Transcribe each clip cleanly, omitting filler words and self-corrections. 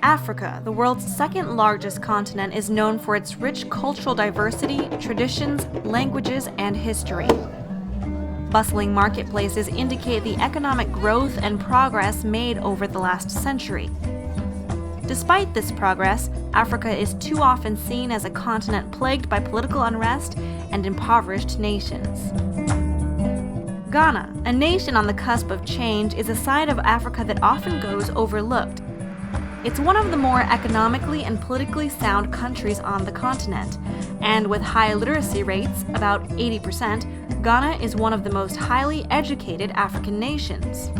Africa, the world's second largest continent, is known for its rich cultural diversity, traditions, languages, and history. Bustling marketplaces indicate the economic growth and progress made over the last century. Despite this progress, Africa is too often seen as a continent plagued by political unrest and impoverished nations. Ghana, a nation on the cusp of change, is a side of Africa that often goes overlooked. It's one of the more economically and politically sound countries on the continent, and with high literacy rates, about 80%, Ghana is one of the most highly educated African nations.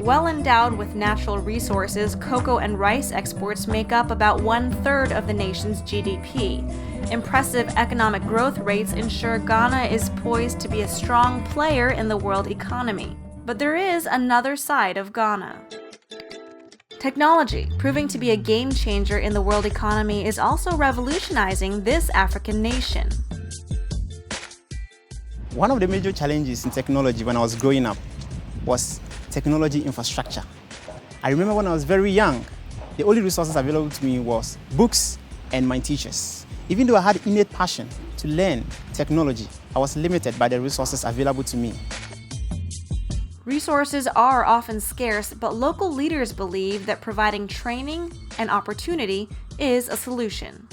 Well endowed with natural resources, cocoa and rice exports make up about 1/3 of the nation's GDP. Impressive economic growth rates ensure Ghana is poised to be a strong player in the world economy. But there is another side of Ghana. Technology, proving to be a game changer in the world economy, is also revolutionizing this African nation. One of the major challenges in technology when I was growing up was technology infrastructure. I remember when I was very young, the only resources available to me was books and my teachers. Even though I had innate passion to learn technology, I was limited by the resources available to me. Resources are often scarce, but local leaders believe that providing training and opportunity is a solution.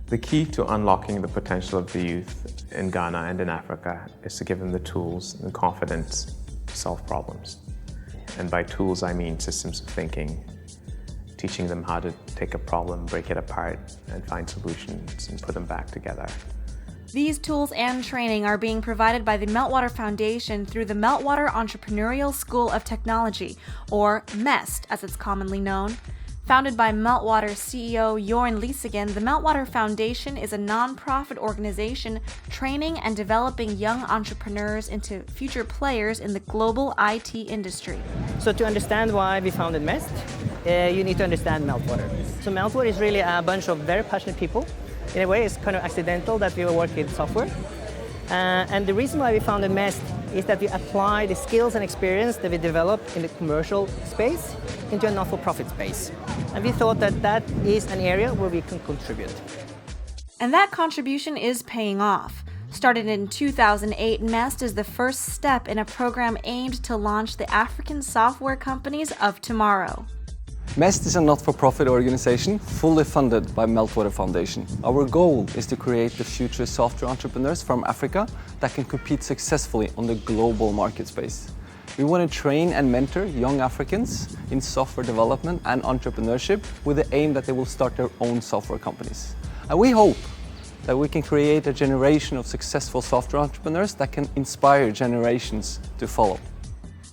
The key to unlocking the potential of the youth in Ghana and in Africa is to give them the tools and confidence to solve problems. And by tools, I mean systems of thinking, teaching them how to take a problem, break it apart, and find solutions and put them back together. These tools and training are being provided by the Meltwater Foundation through the Meltwater Entrepreneurial School of Technology, or MEST as it's commonly known. Founded by Meltwater CEO Jorn Lyseggen, the Meltwater Foundation is a non-profit organization training and developing young entrepreneurs into future players in the global IT industry. So to understand why we founded MEST, you need to understand Meltwater. So Meltwater is really a bunch of very passionate people. In a way, it's kind of accidental that we work with software. And the reason why we founded MEST is that we apply the skills and experience that we developed in the commercial space into a not-for-profit space. And we thought that that is an area where we can contribute. And that contribution is paying off. Started in 2008, MEST is the first step in a program aimed to launch the African software companies of tomorrow. MEST is a not-for-profit organization fully funded by Meltwater Foundation. Our goal is to create the future software entrepreneurs from Africa that can compete successfully on the global market space. We want to train and mentor young Africans in software development and entrepreneurship with the aim that they will start their own software companies. And we hope that we can create a generation of successful software entrepreneurs that can inspire generations to follow.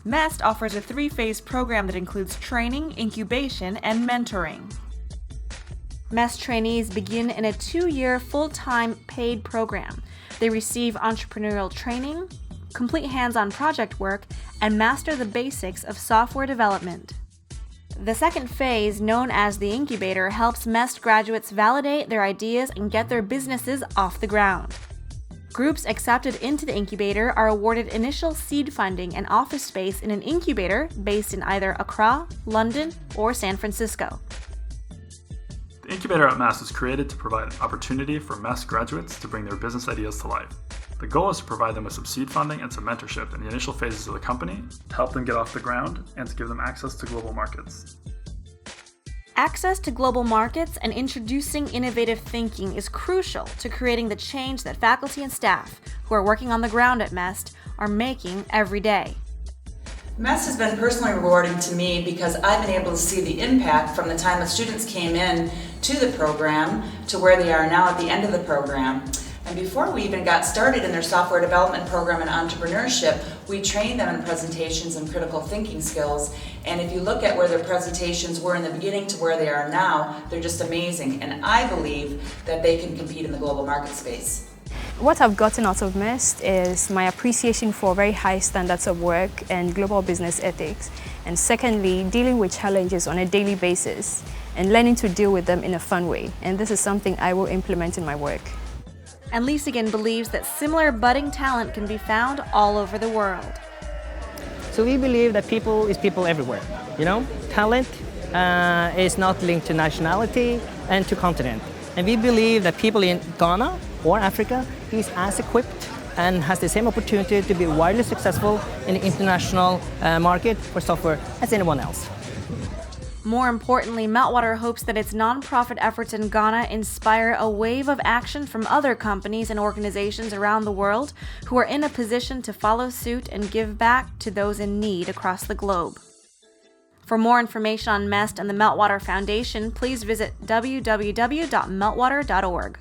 MEST offers a 3-phase program that includes training, incubation, and mentoring. MEST trainees begin in a 2-year full-time paid program. They receive entrepreneurial training, complete hands-on project work, and master the basics of software development. The second phase, known as the incubator, helps MEST graduates validate their ideas and get their businesses off the ground. Groups accepted into the incubator are awarded initial seed funding and office space in an incubator based in either Accra, London, or San Francisco. The incubator at MEST is created to provide an opportunity for MEST graduates to bring their business ideas to life. The goal is to provide them with some seed funding and some mentorship in the initial phases of the company to help them get off the ground and to give them access to global markets. Access to global markets and introducing innovative thinking is crucial to creating the change that faculty and staff who are working on the ground at MEST are making every day. MEST has been personally rewarding to me because I've been able to see the impact from the time the students came in to the program to where they are now at the end of the program. And before we even got started in their software development program and entrepreneurship, we trained them in presentations and critical thinking skills. And if you look at where their presentations were in the beginning to where they are now, they're just amazing. And I believe that they can compete in the global market space. What I've gotten out of MEST is my appreciation for very high standards of work and global business ethics. And secondly, dealing with challenges on a daily basis and learning to deal with them in a fun way. And this is something I will implement in my work. And Lyseggen believes that similar budding talent can be found all over the world. So we believe that people is people everywhere. You know, talent is not linked to nationality and to continent. And we believe that people in Ghana or Africa is as equipped and has the same opportunity to be widely successful in the international market for software as anyone else. More importantly, Meltwater hopes that its nonprofit efforts in Ghana inspire a wave of action from other companies and organizations around the world who are in a position to follow suit and give back to those in need across the globe. For more information on MEST and the Meltwater Foundation, please visit www.meltwater.org.